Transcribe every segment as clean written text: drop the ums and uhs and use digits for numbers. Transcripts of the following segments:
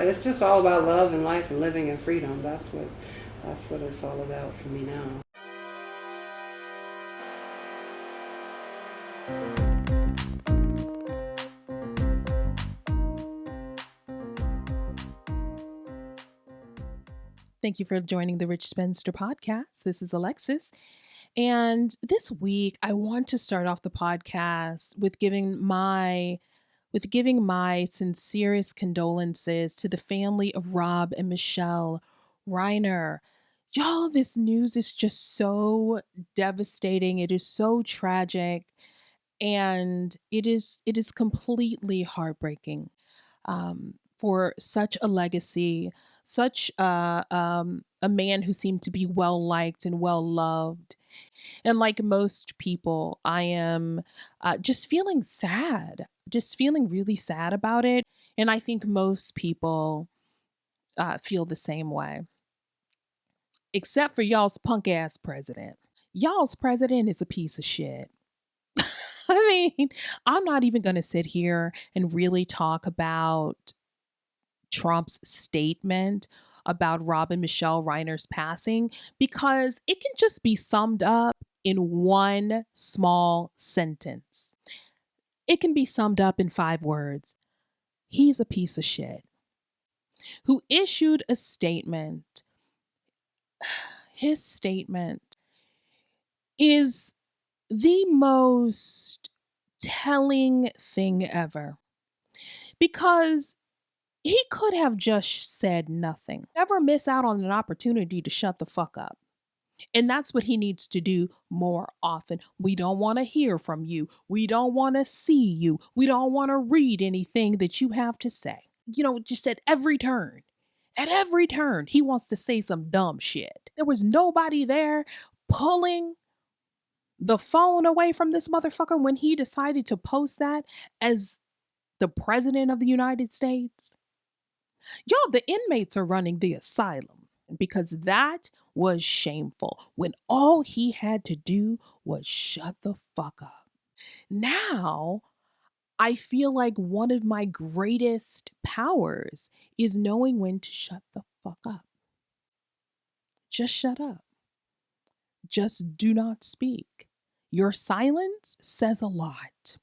It's just all about love and life and living in freedom. That's what it's all about for me now. Thank you for joining the Rich Spinster podcast. This is Alexis. And this week I want to start off the podcast with giving my sincerest condolences to the family of Rob and Michelle Reiner. Y'all, this news is just so devastating. It is so tragic, and it is completely heartbreaking, for such a legacy, such a man who seemed to be well liked and well loved. And like most people, I am just feeling sad, just feeling really sad about it. And I think most people feel the same way, except for y'all's punk ass president. Y'all's president is a piece of shit. I mean, I'm not even going to sit here and really talk about Trump's statement about Rob and Michelle Reiner's passing, because it can just be summed up in one small sentence. It can be summed up in 5 words. He's a piece of shit who issued a statement. His statement is the most telling thing ever, because he could have just said nothing. Never miss out on an opportunity to shut the fuck up. And that's what he needs to do more often. We don't want to hear from you. We don't want to see you. We don't want to read anything that you have to say. Just at every turn. At every turn, he wants to say some dumb shit. There was nobody there pulling the phone away from this motherfucker when he decided to post that as the president of the United States. Y'all, the inmates are running the asylum, because that was shameful when all he had to do was shut the fuck up. Now, I feel like one of my greatest powers is knowing when to shut the fuck up. Just shut up. Just do not speak. Your silence says a lot.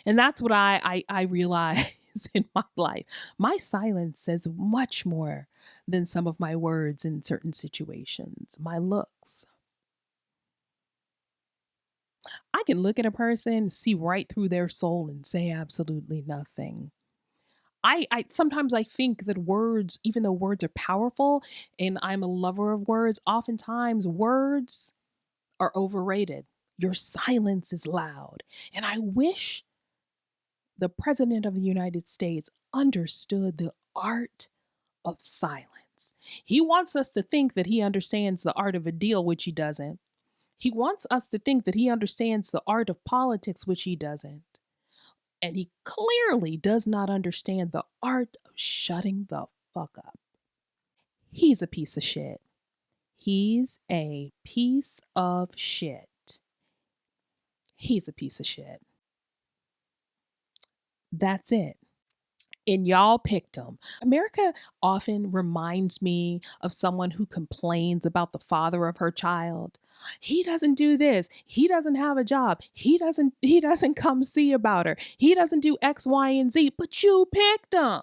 And that's what I realize in my life. My silence says much more than some of my words in certain situations. My looks. I can look at a person, see right through their soul, and say absolutely nothing. I sometimes I think that words, even though words are powerful, and I'm a lover of words, oftentimes words are overrated. Your silence is loud. And I wish the President of the United States understood the art of silence. He wants us to think that he understands the art of a deal, which he doesn't. He wants us to think that he understands the art of politics, which he doesn't. And he clearly does not understand the art of shutting the fuck up. He's a piece of shit. He's a piece of shit. He's a piece of shit. That's it. And y'all picked him. America often reminds me of someone who complains about the father of her child. He doesn't do this. He doesn't have a job. He doesn't come see about her. He doesn't do X, Y, and Z, but you picked him.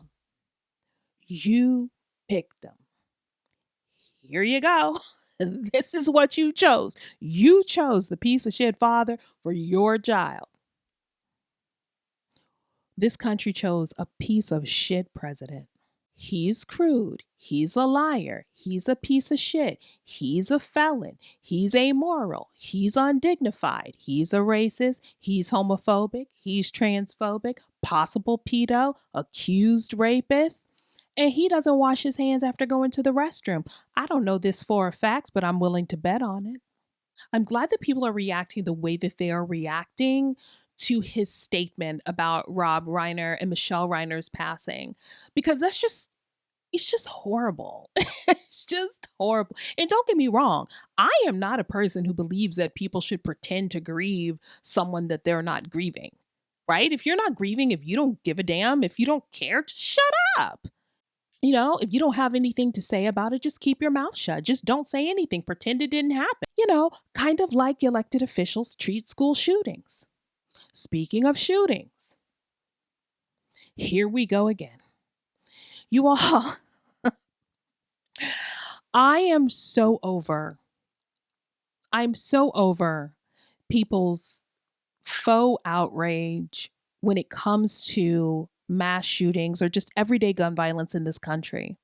You picked him. Here you go. This is what you chose. You chose the piece of shit father for your child. This country chose a piece of shit president. He's crude. He's a liar. He's a piece of shit. He's a felon. He's amoral. He's undignified. He's a racist. He's homophobic. He's transphobic. Possible pedo. Accused rapist. And he doesn't wash his hands after going to the restroom. I don't know this for a fact, but I'm willing to bet on it. I'm glad that people are reacting the way that they are reacting to his statement about Rob Reiner and Michelle Reiner's passing, because it's just horrible. It's just horrible. And don't get me wrong, I am not a person who believes that people should pretend to grieve someone that they're not grieving, right? If you're not grieving, if you don't give a damn, if you don't care, just shut up. If you don't have anything to say about it, just keep your mouth shut. Just don't say anything. Pretend it didn't happen. Kind of like elected officials treat school shootings. Speaking of shootings, here we go again. You all, I am so over. I'm so over people's faux outrage when it comes to mass shootings or just everyday gun violence in this country.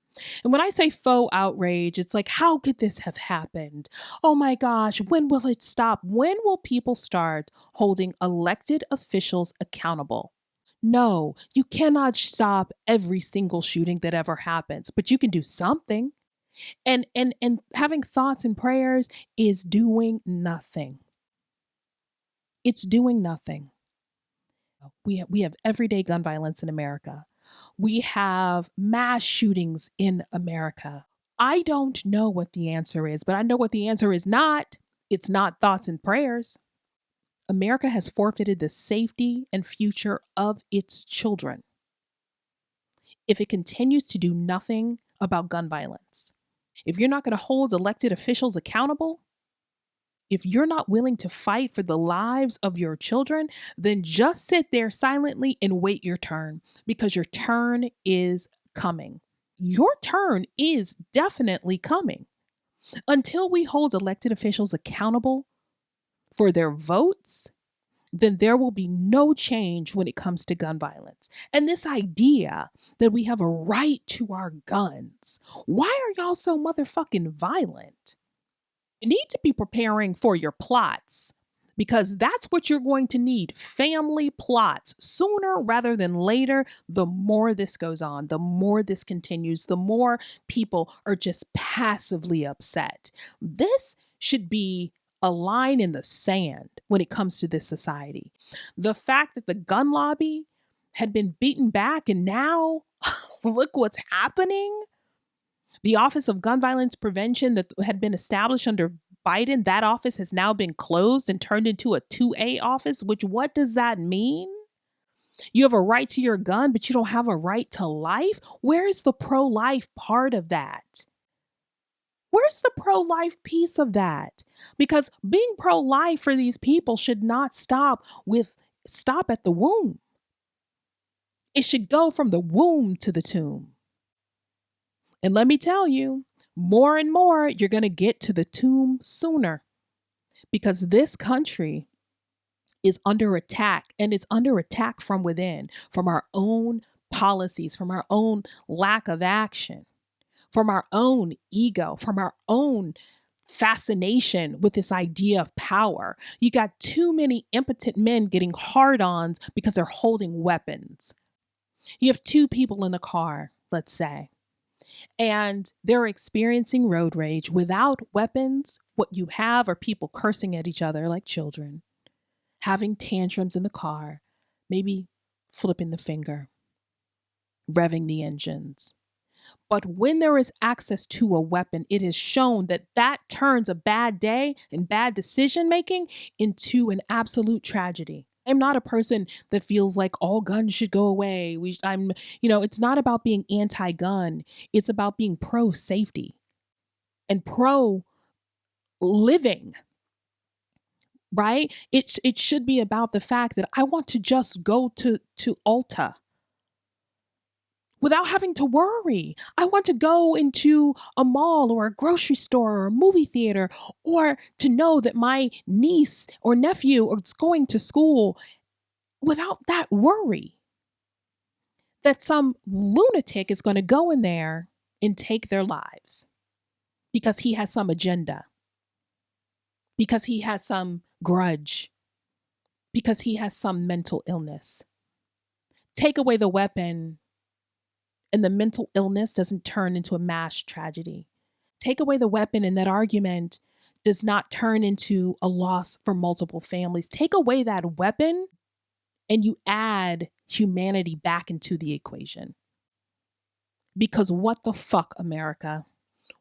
And when I say faux outrage, it's like, how could this have happened? Oh my gosh, when will it stop? When will people start holding elected officials accountable? No, you cannot stop every single shooting that ever happens, but you can do something. And having thoughts and prayers is doing nothing. It's doing nothing. We have everyday gun violence in America. We have mass shootings in America. I don't know what the answer is, but I know what the answer is not. It's not thoughts and prayers. America has forfeited the safety and future of its children if it continues to do nothing about gun violence. If you're not going to hold elected officials accountable, if you're not willing to fight for the lives of your children, then just sit there silently and wait your turn, because your turn is coming. Your turn is definitely coming. Until we hold elected officials accountable for their votes, then there will be no change when it comes to gun violence. And this idea that we have a right to our guns, why are y'all so motherfucking violent? You need to be preparing for your plots, because that's what you're going to need. Family plots sooner rather than later. The more this goes on, the more this continues, the more people are just passively upset. This should be a line in the sand when it comes to this society. The fact that the gun lobby had been beaten back and now look what's happening. The Office of Gun Violence Prevention that had been established under Biden, that office has now been closed and turned into a 2A office, which what does that mean? You have a right to your gun, but you don't have a right to life? Where is the pro-life part of that? Where's the pro-life piece of that? Because being pro-life for these people should not stop at the womb. It should go from the womb to the tomb. And let me tell you, more and more, you're going to get to the tomb sooner, because this country is under attack, and it's under attack from within, from our own policies, from our own lack of action, from our own ego, from our own fascination with this idea of power. You got too many impotent men getting hard-ons because they're holding weapons. You have two people in the car, let's say, and they're experiencing road rage without weapons. What you have are people cursing at each other like children, having tantrums in the car, maybe flipping the finger, revving the engines. But when there is access to a weapon, it is shown that that turns a bad day and bad decision making into an absolute tragedy. I'm not a person that feels like all guns should go away. It's not about being anti-gun. It's about being pro-safety and pro-living, right? It should be about the fact that I want to just go to Ulta without having to worry. I want to go into a mall or a grocery store or a movie theater, or to know that my niece or nephew is going to school without that worry that some lunatic is going to go in there and take their lives because he has some agenda, because he has some grudge, because he has some mental illness. Take away the weapon, and the mental illness doesn't turn into a mass tragedy. Take away the weapon, and that argument does not turn into a loss for multiple families. Take away that weapon, and you add humanity back into the equation. Because what the fuck, America?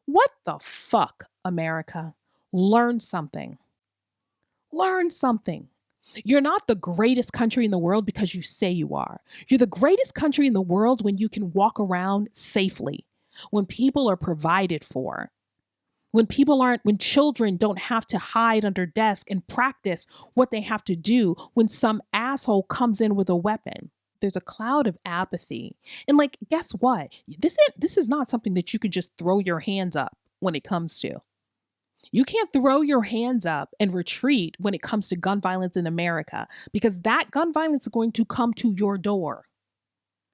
What the fuck, America? Learn something. Learn something. You're not the greatest country in the world because you say you are. You're the greatest country in the world when you can walk around safely. when people are provided for, when children don't have to hide under desks and practice what they have to do when some asshole comes in with a weapon. There's a cloud of apathy. And like, guess what? This is not something that you could just throw your hands up when it comes to. You can't throw your hands up and retreat when it comes to gun violence in America, because that gun violence is going to come to your door.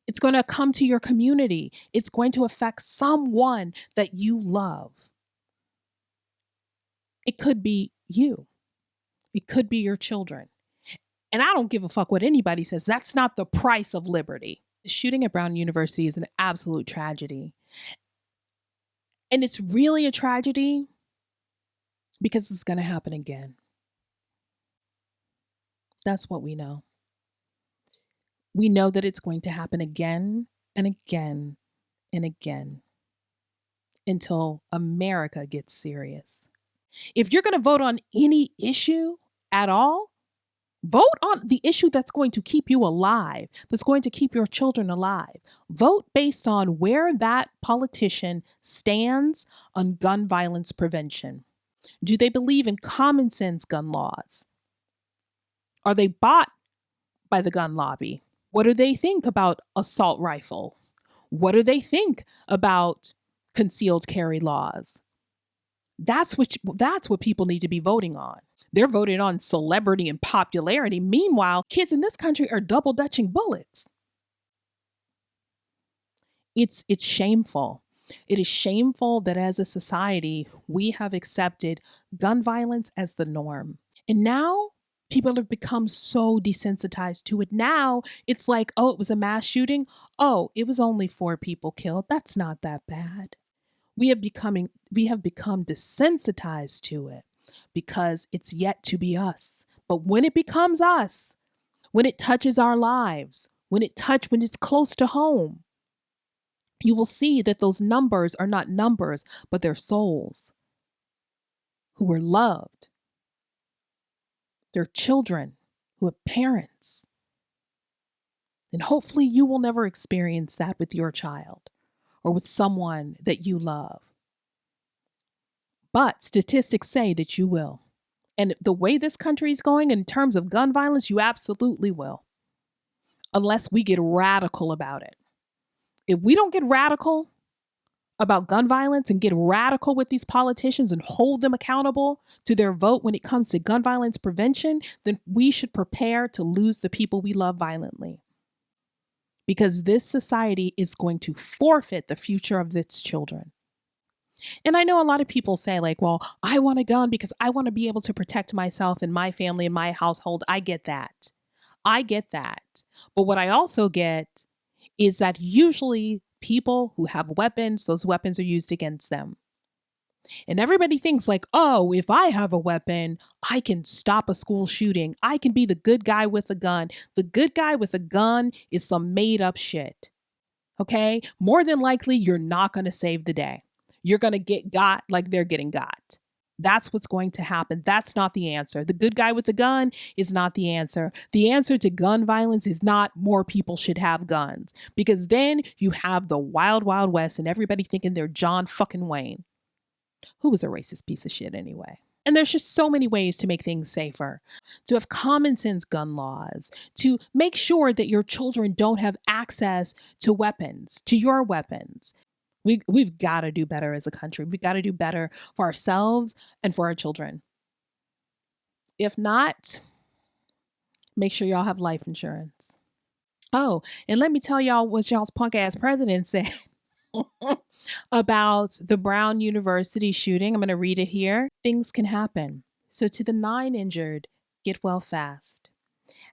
It's going to come to your community. It's going to affect someone that you love. It could be you. It could be your children. And I don't give a fuck what anybody says. That's not the price of liberty. The shooting at Brown University is an absolute tragedy. And it's really a tragedy because it's going to happen again. That's what we know. We know that it's going to happen again and again and again until America gets serious. If you're going to vote on any issue at all, vote on the issue that's going to keep you alive, that's going to keep your children alive. Vote based on where that politician stands on gun violence prevention. Do they believe in common sense gun laws? Are they bought by the gun lobby? What do they think about assault rifles? What do they think about concealed carry laws? That's what people need to be voting on. They're voting on celebrity and popularity. Meanwhile, kids in this country are double dutching bullets. It's shameful. It is shameful that as a society, we have accepted gun violence as the norm. And now people have become so desensitized to it. Now it's like, oh, it was a mass shooting. Oh, it was only 4 people killed. That's not that bad. We have become desensitized to it because it's yet to be us. But when it becomes us, when it touches our lives, when it's close to home, you will see that those numbers are not numbers, but they're souls who are loved. They're children who have parents. And hopefully you will never experience that with your child or with someone that you love. But statistics say that you will. And the way this country is going in terms of gun violence, you absolutely will. Unless we get radical about it. If we don't get radical about gun violence and get radical with these politicians and hold them accountable to their vote when it comes to gun violence prevention, then we should prepare to lose the people we love violently. Because this society is going to forfeit the future of its children. And I know a lot of people say, like, well, I want a gun because I want to be able to protect myself and my family and my household. I get that. But what I also get is that usually people who have weapons, those weapons are used against them. And everybody thinks like, oh, if I have a weapon, I can stop a school shooting. I can be the good guy with a gun. The good guy with a gun is some made up shit. Okay? More than likely, you're not going to save the day. You're going to get got like they're getting got. That's what's going to happen. That's not the answer. The good guy with the gun is not the answer. The answer to gun violence is not more people should have guns, because then you have the wild, wild west and everybody thinking they're John fucking Wayne, who was a racist piece of shit anyway. And there's just so many ways to make things safer, to have common sense gun laws, to make sure that your children don't have access to weapons, to your weapons. We've got to do better as a country. We've got to do better for ourselves and for our children. If not, make sure y'all have life insurance. Oh, and let me tell y'all what y'all's punk ass president said about the Brown University shooting. I'm going to read it here. Things can happen. So to the 9 injured, get well fast.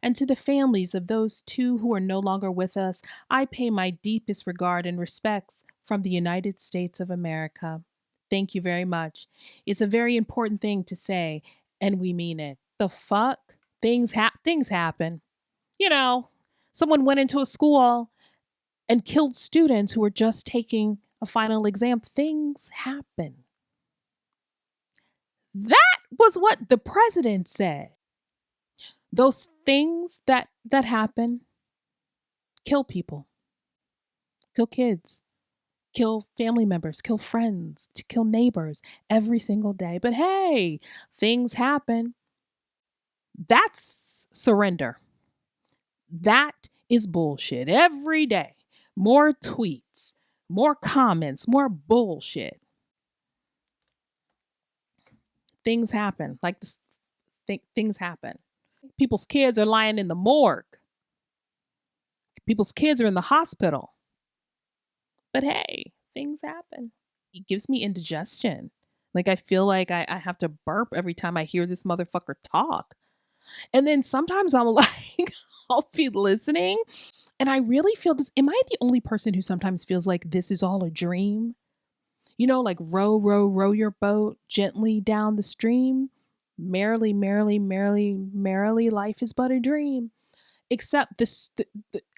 And to the families of those 2 who are no longer with us, I pay my deepest regard and respects from the United States of America. Thank you very much. It's a very important thing to say, and we mean it. The fuck? Things happen. You know, someone went into a school and killed students who were just taking a final exam. Things happen. That was what the president said. Those things that happen kill people, kill kids. kill family members, kill friends, to kill neighbors every single day. But hey, things happen. That's surrender. That is bullshit every day. More tweets, more comments, more bullshit. Things happen. Like this, things happen. People's kids are lying in the morgue. People's kids are in the hospital. But hey, things happen. It gives me indigestion. Like I feel like I have to burp every time I hear this motherfucker talk. And then sometimes I'm like, I'll be listening and I really feel this. Am I the only person who sometimes feels like this is all a dream? You know, like row, row, row your boat gently down the stream. Merrily, merrily, merrily, merrily, life is but a dream. Except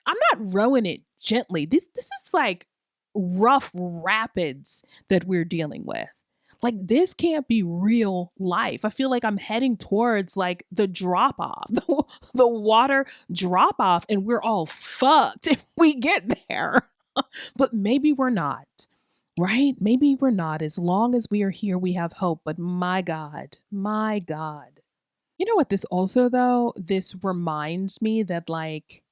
I'm not rowing it gently. This is like rough rapids that we're dealing with. Like this can't be real life. I feel like I'm heading towards like the drop off, the water drop off, and we're all fucked if we get there. But maybe we're not, right? Maybe we're not. As long as we are here, we have hope. But my God, my God. You know what this also though? This reminds me that like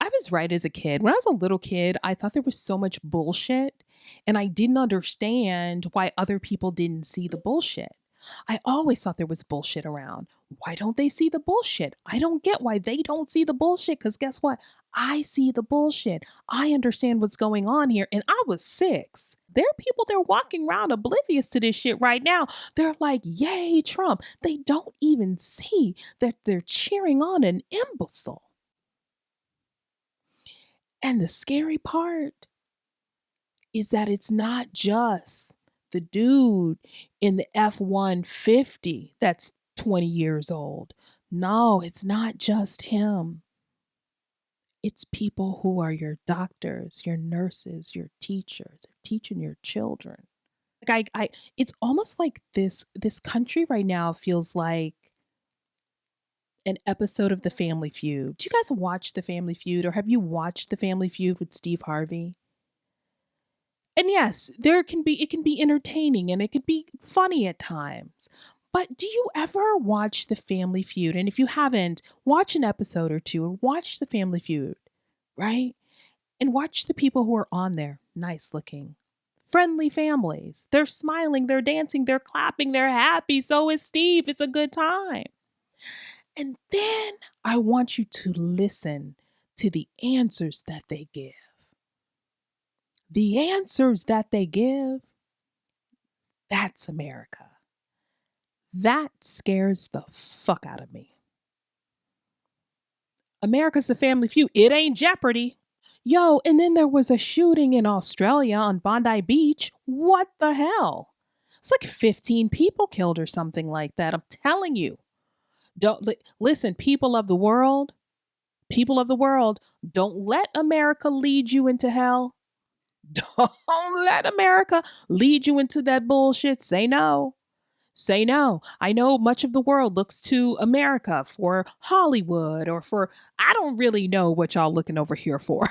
I was right as a kid. When I was a little kid, I thought there was so much bullshit and I didn't understand why other people didn't see the bullshit. I always thought there was bullshit around. Why don't they see the bullshit? I don't get why they don't see the bullshit because guess what? I see the bullshit. I understand what's going on here and I was 6. There are people that are walking around oblivious to this shit right now. They're like, yay, Trump. They don't even see that they're cheering on an imbecile. And the scary part is that it's not just the dude in the F 150 that's 20 years old. No, it's not just him. It's people who are your doctors, your nurses, your teachers, teaching your children. Like it's almost like this country right now feels like an episode of The Family Feud. Do you guys watch The Family Feud or have you watched The Family Feud with Steve Harvey? And yes, it can be entertaining and it could be funny at times. But do you ever watch The Family Feud? And if you haven't, watch an episode or two and watch The Family Feud, right? And watch the people who are on there, nice looking, friendly families. They're smiling, they're dancing, they're clapping, they're happy. So is Steve. It's a good time. And then I want you to listen to the answers that they give. The answers that they give, that's America. That scares the fuck out of me. America's a family feud. It ain't Jeopardy. Yo, and then there was a shooting in Australia on Bondi Beach. What the hell? It's like 15 people killed or something like that. I'm telling you. Don't listen, people of the world, don't let America lead you into hell. Don't let America lead you into that bullshit. Say no. Say no. I know much of the world looks to America for Hollywood or for, I don't really know what y'all looking over here for,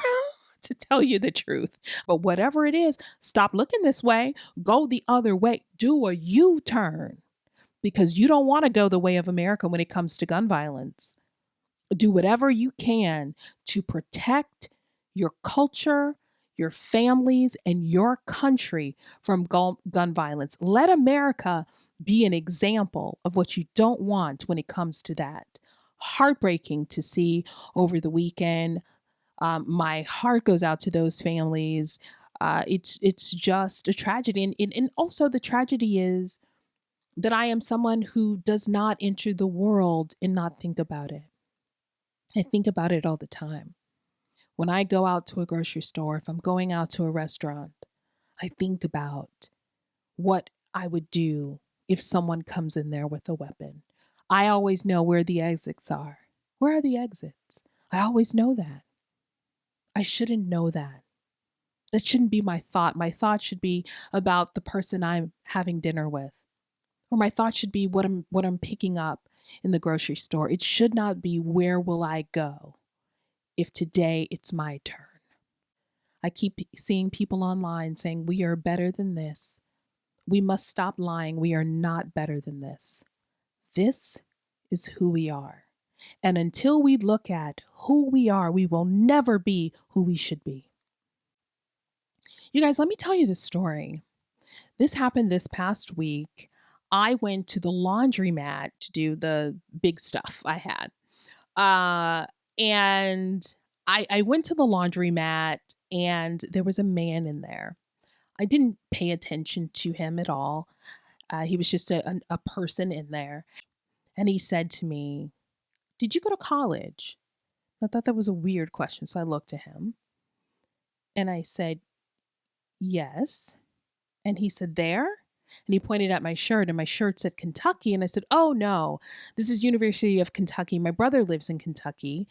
to tell you the truth. But whatever it is, stop looking this way, go the other way, do a U turn because you don't want to go the way of America when it comes to gun violence. Do whatever you can to protect your culture, your families, and your country from gun violence. Let America be an example of what you don't want when it comes to that. Heartbreaking to see over the weekend. My heart goes out to those families. It's just a tragedy, and also the tragedy is that I am someone who does not enter the world and not think about it. I think about it all the time. When I go out to a grocery store, if I'm going out to a restaurant, I think about what I would do if someone comes in there with a weapon. I always know where the exits are. Where are the exits? I always know that. I shouldn't know that. That shouldn't be my thought. My thought should be about the person I'm having dinner with. Or my thought should be what I'm picking up in the grocery store. It should not be where will I go if today it's my turn. I keep seeing people online saying, we are better than this. We must stop lying. We are not better than this. This is who we are. And until we look at who we are, we will never be who we should be. You guys, let me tell you the story. This happened this past week. I went to the laundromat to do the big stuff I had. Uh, and I went to the laundromat and there was a man in there. I didn't pay attention to him at all. He was just a person in there. And he said to me, "Did you go to college?" I thought that was a weird question. So I looked at him and I said, "Yes." And he said, "There?" And he pointed at my shirt, and my shirt said Kentucky. And I said, "Oh, no, this is University of Kentucky. My brother lives in Kentucky.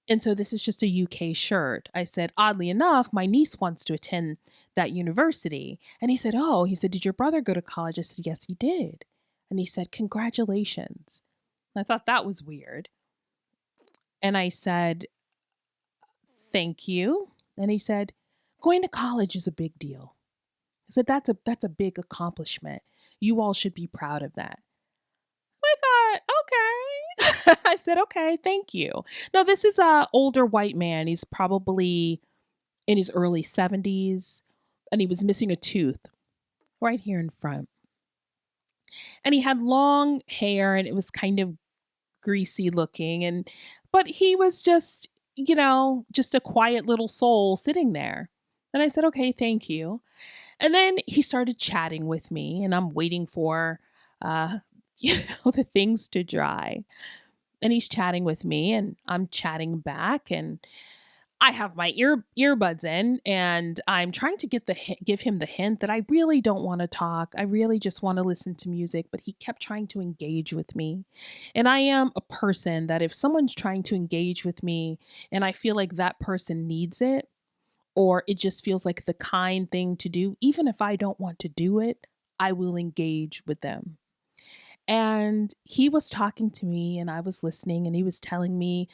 And so this is just a UK shirt." I said, "Oddly enough, my niece wants to attend that university." And he said, "Oh," he said, "did your brother go to college?" I said, "Yes, he did." And he said, "Congratulations." And I thought that was weird. And I said, "Thank you." And he said, "Going to college is a big deal." I said, that's a big accomplishment. You all should be proud of that." I thought, okay. I said, "Okay, thank you." No, this is a older white man. He's probably in his early 70s, and he was missing a tooth right here in front. And he had long hair and it was kind of greasy looking, and but he was just, just a quiet little soul sitting there. And I said, "Okay, thank you." And then he started chatting with me, and I'm waiting for uh the things to dry. And he's chatting with me and I'm chatting back, and I have my earbuds in and I'm trying to give him the hint that I really don't want to talk. I really just want to listen to music, but he kept trying to engage with me. And I am a person that if someone's trying to engage with me and I feel like that person needs it, or it just feels like the kind thing to do, even if I don't want to do it, I will engage with them. And he was talking to me and I was listening, and he was telling me,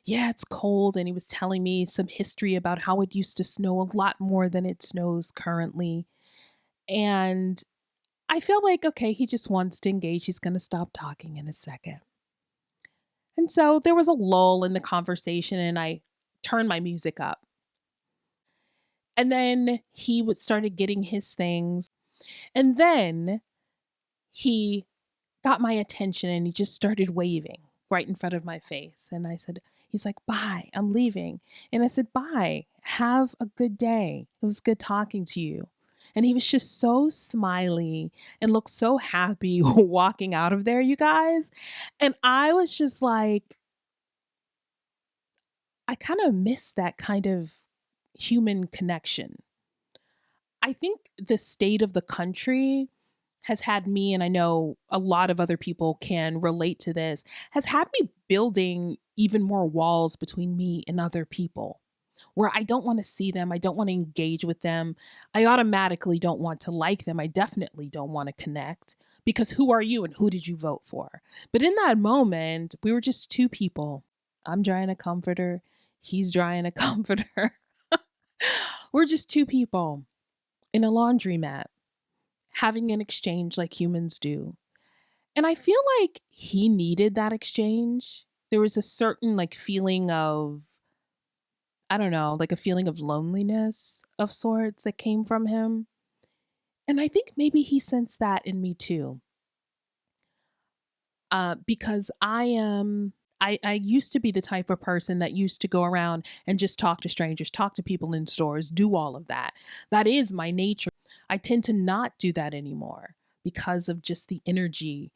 yeah, it's cold. And he was telling me some history about how it used to snow a lot more than it snows currently. And I feel like, okay, he just wants to engage. He's going to stop talking in a second. And so there was a lull in the conversation and I turned my music up. And then he would started getting his things. And then he got my attention and he just started waving right in front of my face. And I said, he's like, "Bye, I'm leaving." And I said, "Bye, have a good day. It was good talking to you." And he was just so smiley and looked so happy walking out of there, you guys. And I was just like, I kind of miss that kind of human connection. I think the state of the country has had me, and I know a lot of other people can relate to this, has had me building even more walls between me and other people where I don't want to see them. I don't want to engage with them. I automatically don't want to like them. I definitely don't want to connect because who are you and who did you vote for? But in that moment, we were just two people. I'm drying a comforter. He's drying a comforter. We're just two people in a laundromat having an exchange like humans do. And I feel like he needed that exchange. There was a certain like feeling of, I don't know, like a feeling of loneliness of sorts that came from him. And I think maybe he sensed that in me too. Because I used to be the type of person that used to go around and just talk to strangers, talk to people in stores, do all of that. That is my nature. I tend to not do that anymore because of just the energy.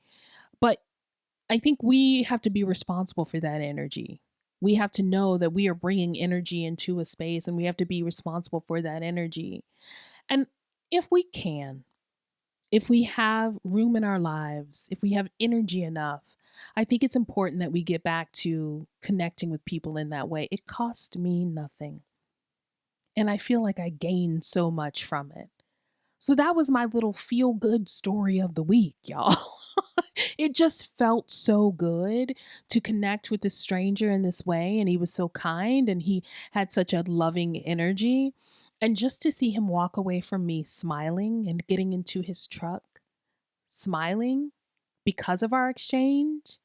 But I think we have to be responsible for that energy. We have to know that we are bringing energy into a space and we have to be responsible for that energy. And if we can, if we have room in our lives, if we have energy enough, I think it's important that we get back to connecting with people in that way. It cost me nothing. And I feel like I gained so much from it. So that was my little feel good story of the week, y'all. It just felt so good to connect with this stranger in this way. And he was so kind and he had such a loving energy. And just to see him walk away from me smiling and getting into his truck, smiling because of our exchange,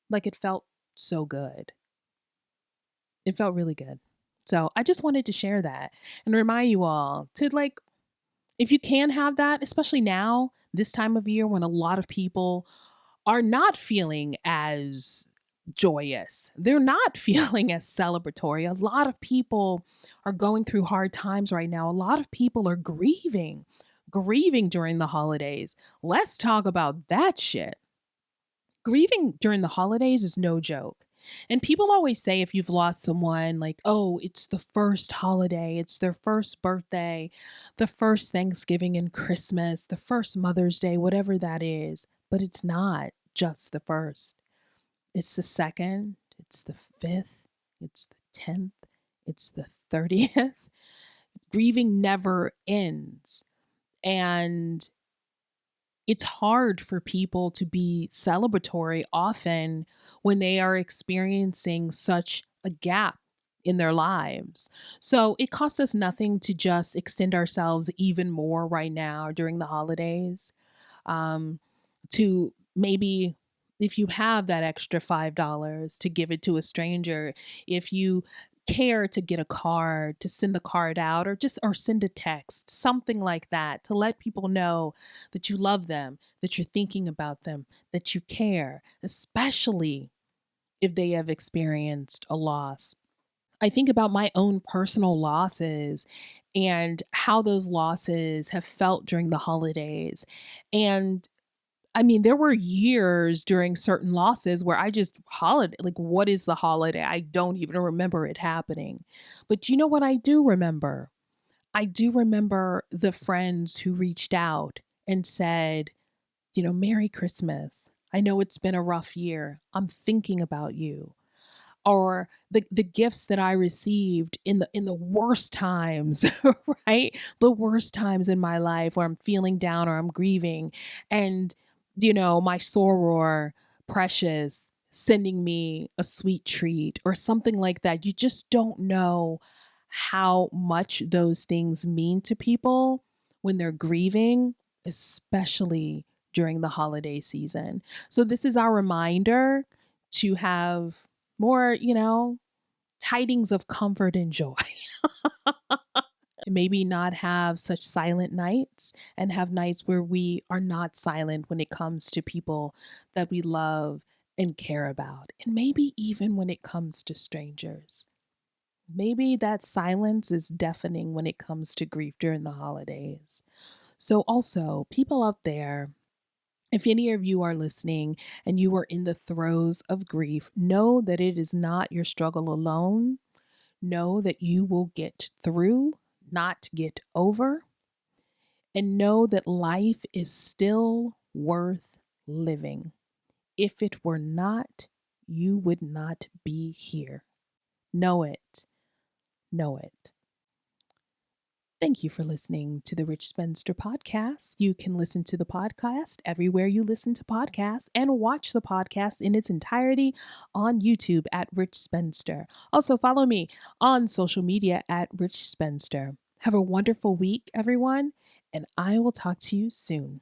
like it felt so good. It felt really good. So I just wanted to share that and remind you all to, like, if you can have that, especially now, this time of year when a lot of people are not feeling as joyous. They're not feeling as celebratory. A lot of people are going through hard times right now. A lot of people are grieving during the holidays. Let's talk about that shit. Grieving during the holidays is no joke. And people always say if you've lost someone, like, oh, it's the first holiday, it's their first birthday, the first Thanksgiving and Christmas, the first Mother's Day, whatever that is. But it's not just the first. It's the second, it's the fifth, it's the 10th, it's the 30th. Grieving never ends. And it's hard for people to be celebratory often when they are experiencing such a gap in their lives. So it costs us nothing to just extend ourselves even more right now during the holidays, um, to maybe, if you have that extra $5, to give it to a stranger. If you care, to get a card, to send the card out, or send a text, something like that, to let people know that you love them, that you're thinking about them, that you care, especially if they have experienced a loss. I think about my own personal losses and how those losses have felt during the holidays. And I mean, there were years during certain losses where I just holiday, like, what is the holiday? I don't even remember it happening. But you know what I do remember? I do remember the friends who reached out and said, Merry Christmas. I know it's been a rough year. I'm thinking about you. Or the gifts that I received in the worst times, right? The worst times in my life where I'm feeling down or I'm grieving. And, my soror, Precious, sending me a sweet treat or something like that. You just don't know how much those things mean to people when they're grieving, especially during the holiday season. So this is our reminder to have more, tidings of comfort and joy. Maybe not have such silent nights and have nights where we are not silent when it comes to people that we love and care about. And maybe even when it comes to strangers. Maybe that silence is deafening when it comes to grief during the holidays. So, also, people out there, if any of you are listening and you are in the throes of grief, know that it is not your struggle alone. Know that you will get through, not get over, and know that life is still worth living. If it were not, you would not be here. Know it. Know it. Thank you for listening to the Rich Spencer podcast. You can listen to the podcast everywhere you listen to podcasts and watch the podcast in its entirety on YouTube at Rich Spencer. Also, follow me on social media at Rich Spencer. Have a wonderful week, everyone, and I will talk to you soon.